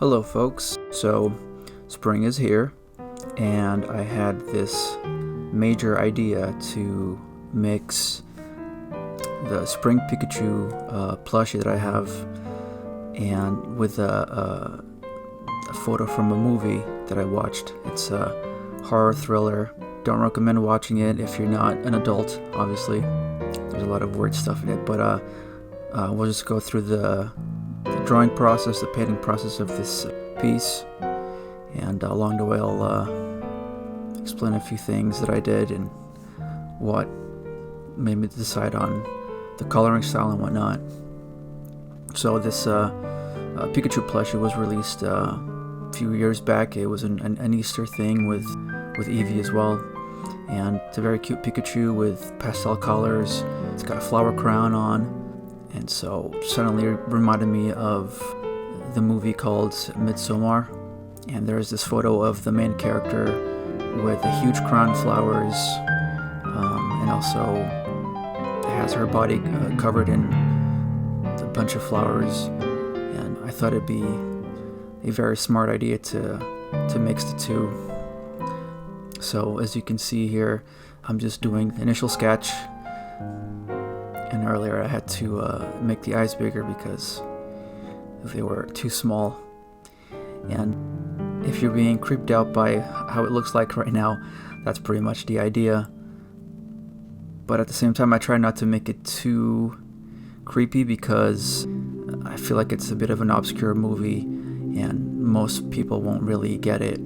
Hello, folks. So, spring is here, and I had this major idea to mix the spring Pikachu plushie that I have and with a photo from a movie that I watched. It's a horror thriller. Don't recommend watching it if you're not an adult, obviously. There's a lot of weird stuff in it, but we'll just go through the drawing process, the painting process of this piece, and along the way I'll explain a few things that I did and what made me decide on the coloring style and whatnot. So this Pikachu plushie was released a few years back. It was an Easter thing with Eevee as well, and it's a very cute Pikachu with pastel colors. It's got a flower crown on. And so suddenly it reminded me of the movie called Midsommar. And there's this photo of the main character with a huge crown of flowers. And also it has her body covered in a bunch of flowers. And I thought it'd be a very smart idea to mix the two. So as you can see here, I'm just doing the initial sketch. And earlier I had to make the eyes bigger because they were too small. And if you're being creeped out by how it looks like right now, that's pretty much the idea. But at the same time, I try not to make it too creepy because I feel like it's a bit of an obscure movie and most people won't really get it.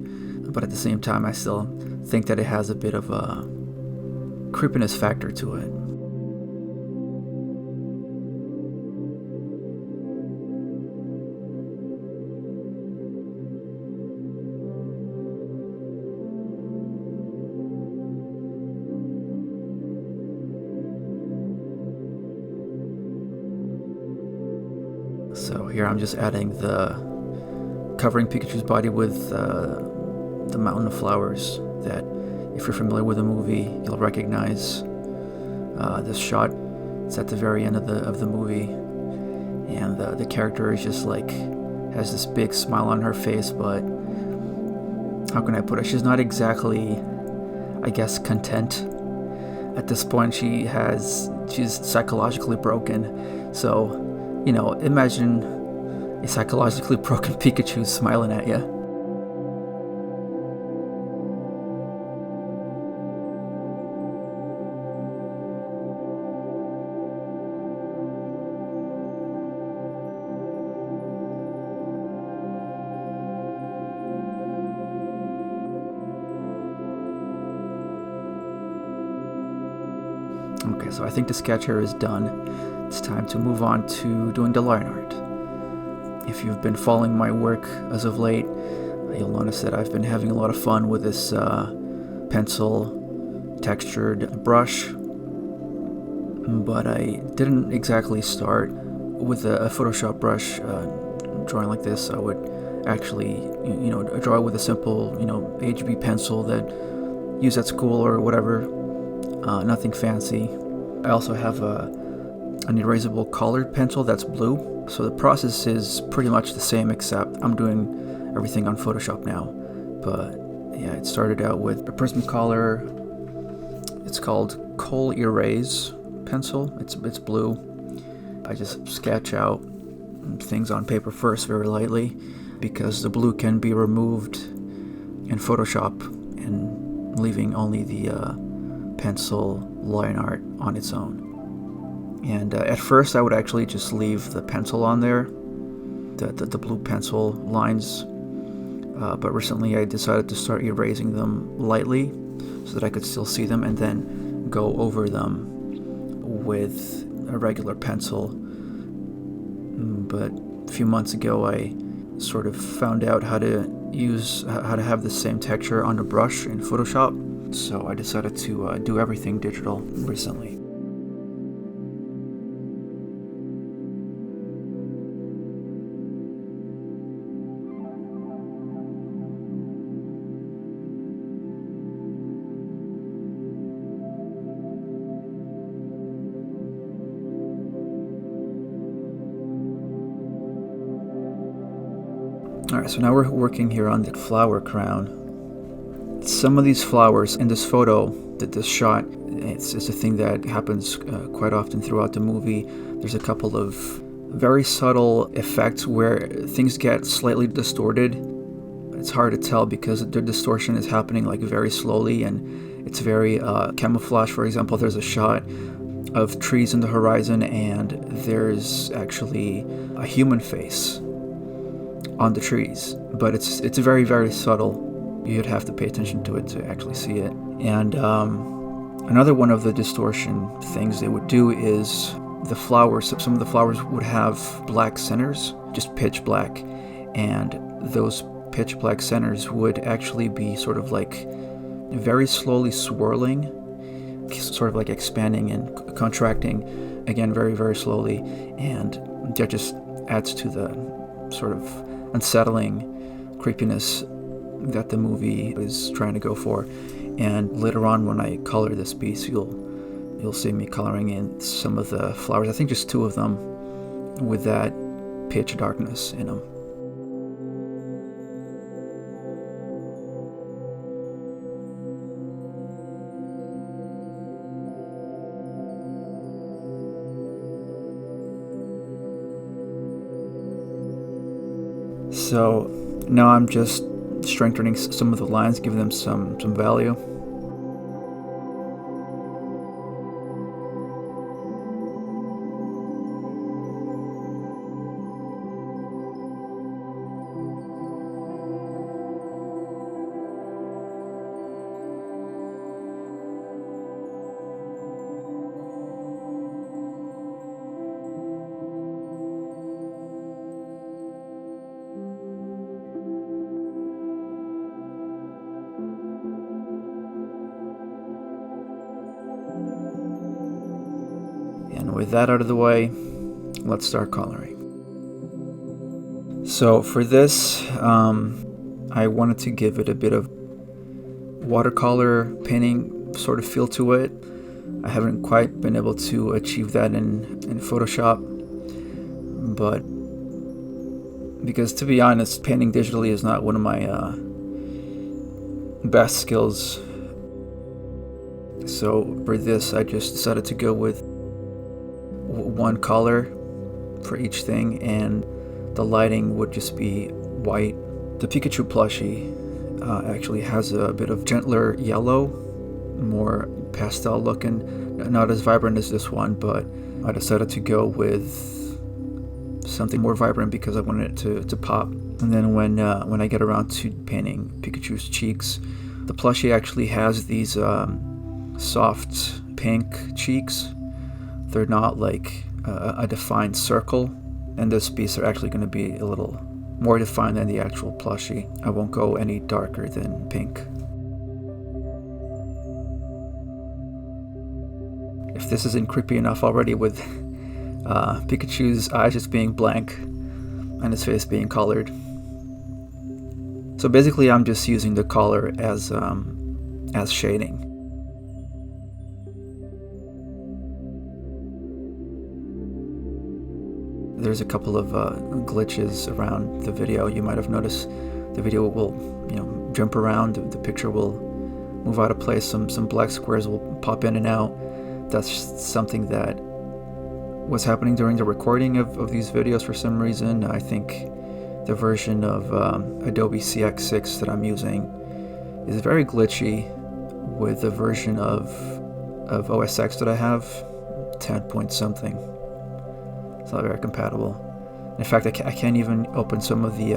But at the same time, I still think that it has a bit of a creepiness factor to it. So here I'm just adding covering Pikachu's body with the mountain of flowers that, if you're familiar with the movie, you'll recognize this shot. It's at the very end of the movie, and the character is just like has this big smile on her face, but how can I put it? She's not exactly, I guess, content. At this point, she's psychologically broken. So, imagine a psychologically broken Pikachu smiling at you. Okay, so I think the sketch here is done. It's time to move on to doing the line art. If you've been following my work as of late, you'll notice that I've been having a lot of fun with this pencil textured brush, but I didn't exactly start with a Photoshop brush drawing like this. I would actually, draw with a simple, HB pencil that you use at school or whatever. Nothing fancy. I also have an erasable colored pencil that's blue. So the process is pretty much the same, except I'm doing everything on Photoshop now. But yeah, it started out with a Prismacolor. It's called Kohl Erase pencil. It's blue. I just sketch out things on paper first very lightly because the blue can be removed in Photoshop and leaving only the pencil line art on its own. And at first I would actually just leave the pencil on there, the blue pencil lines, but recently I decided to start erasing them lightly so that I could still see them and then go over them with a regular pencil. But a few months ago I sort of found out how to have the same texture on the brush in Photoshop, so I decided to do everything digital recently. Alright, so now we're working here on the flower crown. Some of these flowers in this photo, this shot, it's a thing that happens quite often throughout the movie. There's a couple of very subtle effects where things get slightly distorted. It's hard to tell because the distortion is happening like very slowly, and it's very camouflage. For example, there's a shot of trees in the horizon and there's actually a human face on the trees, but it's very, very subtle. You'd have to pay attention to it to actually see it. And another one of the distortion things they would do is the flowers. Some of the flowers would have black centers, just pitch black, and those pitch black centers would actually be sort of like very slowly swirling, sort of like expanding and contracting, again very, very slowly, and that just adds to the sort of unsettling creepiness that the movie is trying to go for. And later on, when I color this piece, you'll see me coloring in some of the flowers, I think just 2 of them, with that pitch darkness in them. So now I'm just strengthening some of the lines, giving them some value. And with that out of the way, let's start coloring. So for this, I wanted to give it a bit of watercolor painting sort of feel to it. I haven't quite been able to achieve that in Photoshop, but because to be honest, painting digitally is not one of my best skills. So for this, I just decided to go with one color for each thing, and the lighting would just be white. The Pikachu plushie actually has a bit of gentler yellow, more pastel looking, not as vibrant as this one, but I decided to go with something more vibrant because I wanted it to pop. And then when I get around to painting Pikachu's cheeks, the plushie actually has these soft pink cheeks. They're not like a defined circle, and this piece are actually going to be a little more defined than the actual plushie. I won't go any darker than pink. If this isn't creepy enough already with Pikachu's eyes just being blank and his face being colored. So basically I'm just using the color as shading. There's a couple of glitches around the video. You might have noticed the video will, jump around. The picture will move out of place. Some black squares will pop in and out. That's something that was happening during the recording of these videos for some reason. I think the version of Adobe CX6 that I'm using is very glitchy with the version of OS X that I have, 10 point something. It's not very compatible. In fact, I can't even open some of the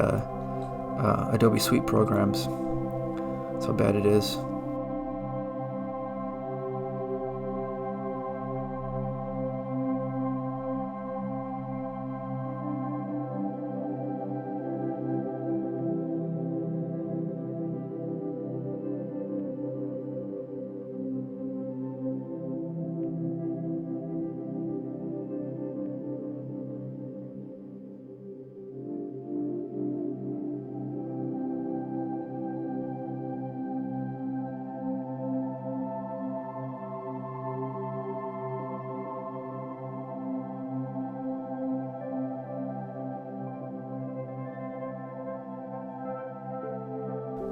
Adobe Suite programs. That's how bad it is.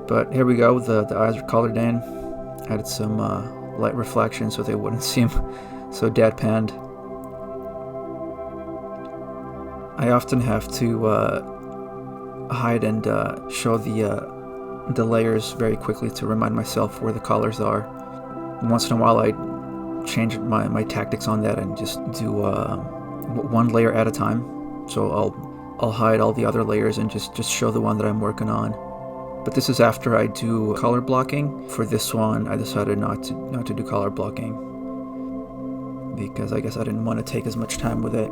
But here we go, the eyes are colored in. Added some light reflection so they wouldn't seem so deadpanned. I often have to hide and show the layers very quickly to remind myself where the colors are. Once in a while I change my tactics on that and just do one layer at a time. So I'll hide all the other layers and just show the one that I'm working on. But this is after I do color blocking. For this one, I decided not to do color blocking because I guess I didn't want to take as much time with it.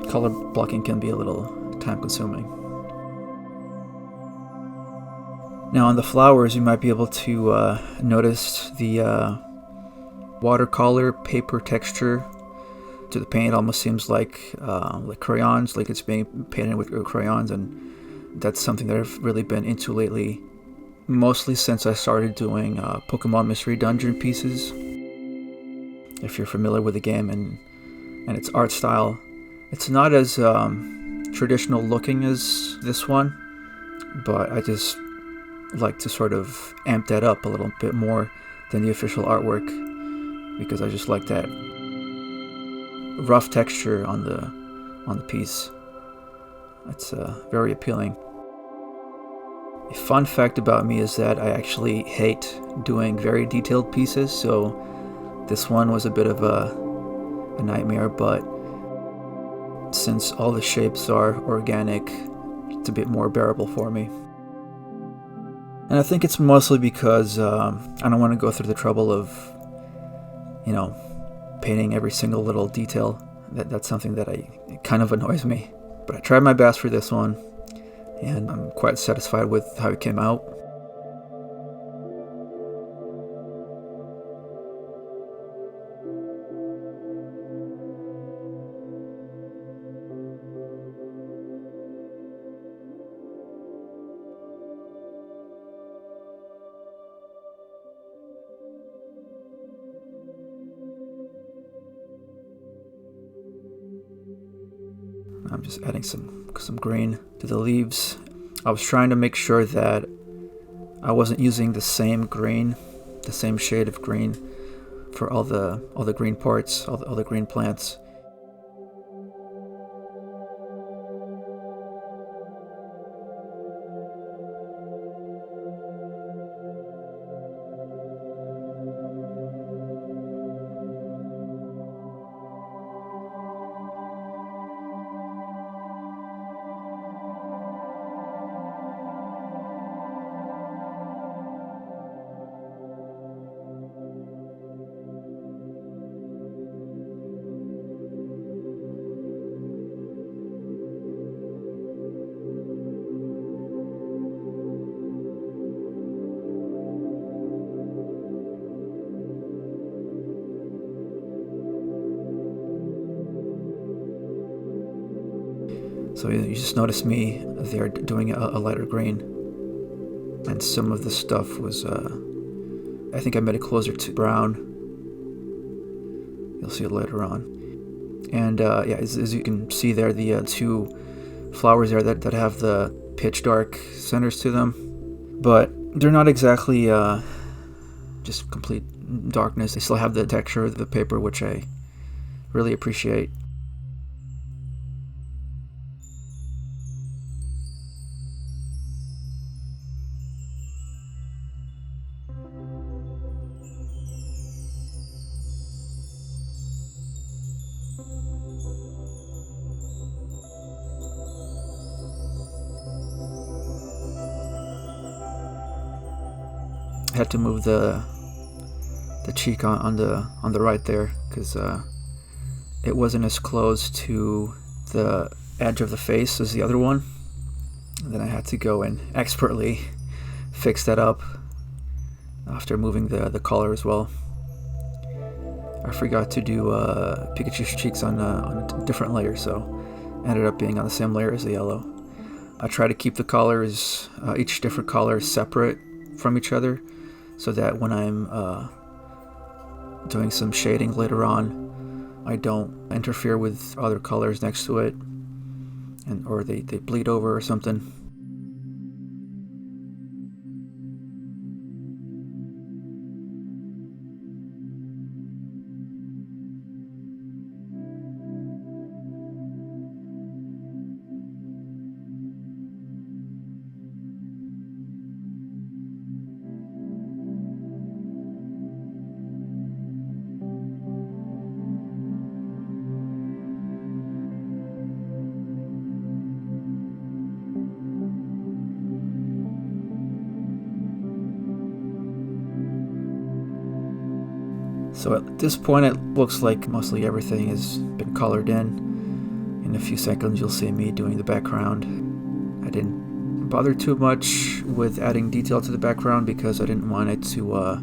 Color blocking can be a little time consuming. Now on the flowers, you might be able to notice the watercolor paper texture to the paint. Almost seems like crayons, like it's being painted with crayons, and that's something that I've really been into lately, mostly since I started doing Pokemon Mystery Dungeon pieces. If you're familiar with the game and its art style, it's not as traditional looking as this one, but I just like to sort of amp that up a little bit more than the official artwork, because I just like that rough texture on the piece. It's very appealing. A fun fact about me is that I actually hate doing very detailed pieces, so this one was a bit of a nightmare, but since all the shapes are organic, it's a bit more bearable for me. And I think it's mostly because I don't want to go through the trouble of, painting every single little detail. That's something that it kind of annoys me. But I tried my best for this one, and I'm quite satisfied with how it came out. I'm just adding some green to the leaves. I was trying to make sure that I wasn't using the same green, the same shade of green for all the green parts, all the green plants. So you just notice me there doing a lighter green, and some of the stuff was, I think I made it closer to brown. You'll see it later on. And yeah, as you can see there, the two flowers there that have the pitch dark centers to them, but they're not exactly just complete darkness. They still have the texture of the paper, which I really appreciate. I had to move the cheek on the right there because it wasn't as close to the edge of the face as the other one. And then I had to go and expertly fix that up after moving the color as well. I forgot to do Pikachu's cheeks on a different layer, so ended up being on the same layer as the yellow. I try to keep the colors, each different color, separate from each other, so that when I'm doing some shading later on, I don't interfere with other colors next to it, or they bleed over or something. So at this point it looks like mostly everything has been colored in. In a few seconds you'll see me doing the background. I didn't bother too much with adding detail to the background because I didn't want it to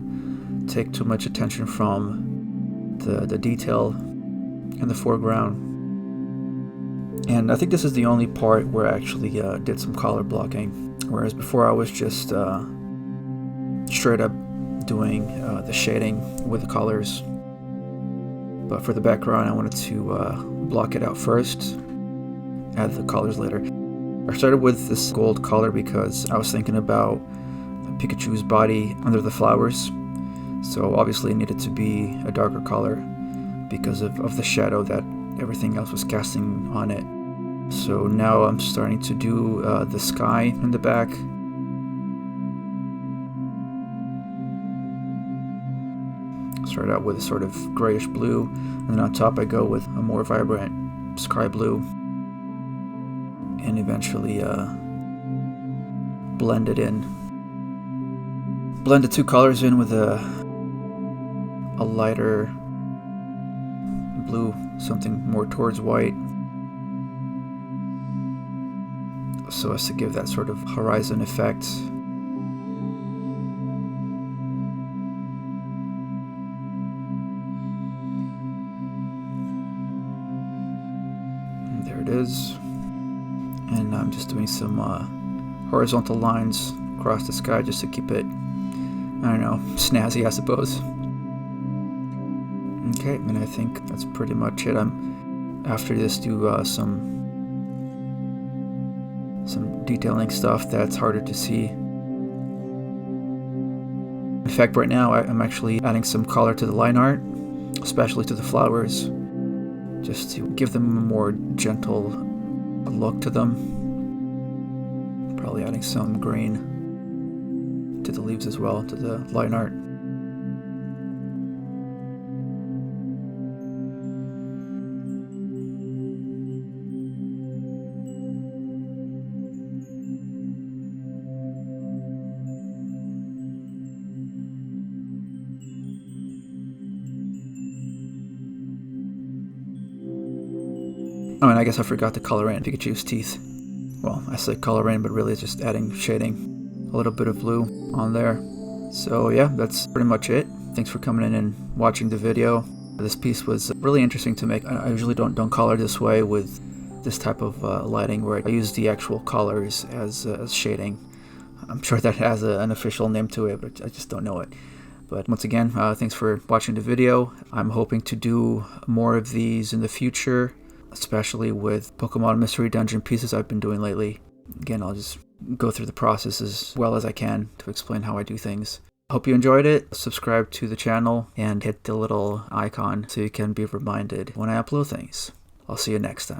take too much attention from the detail in the foreground. And I think this is the only part where I actually did some color blocking, whereas before I was just straight up doing the shading with the colors. But for the background I wanted to block it out first, add the colors later. I started with this gold color because I was thinking about Pikachu's body under the flowers, so obviously it needed to be a darker color because of the shadow that everything else was casting on it. So now I'm starting to do the sky in the back. Start out with a sort of grayish blue, and then on top I go with a more vibrant sky blue, and eventually blend it in. Blend the two colors in with a lighter blue, something more towards white, so as to give that sort of horizon effect. And there it is. And I'm just doing some horizontal lines across the sky just to keep it, I don't know, snazzy, I suppose. Okay, and I think that's pretty much it. I'm after this do some detailing stuff that's harder to see. In fact, right now I'm actually adding some color to the line art, especially to the flowers, just to give them a more gentle look to them. Probably adding some green to the leaves as well, to the line art. Oh, and I guess I forgot to color in Pikachu's teeth. Well, I say color in, but really it's just adding shading, a little bit of blue on there. So yeah, that's pretty much it. Thanks for coming in and watching the video. This piece was really interesting to make. I usually don't color this way with this type of lighting, where I use the actual colors as shading. I'm sure that has an official name to it, but I just don't know it. But once again, thanks for watching the video. I'm hoping to do more of these in the future, especially with Pokemon Mystery Dungeon pieces I've been doing lately. Again, I'll just go through the process as well as I can to explain how I do things. Hope you enjoyed it. Subscribe to the channel and hit the little icon so you can be reminded when I upload things. I'll see you next time.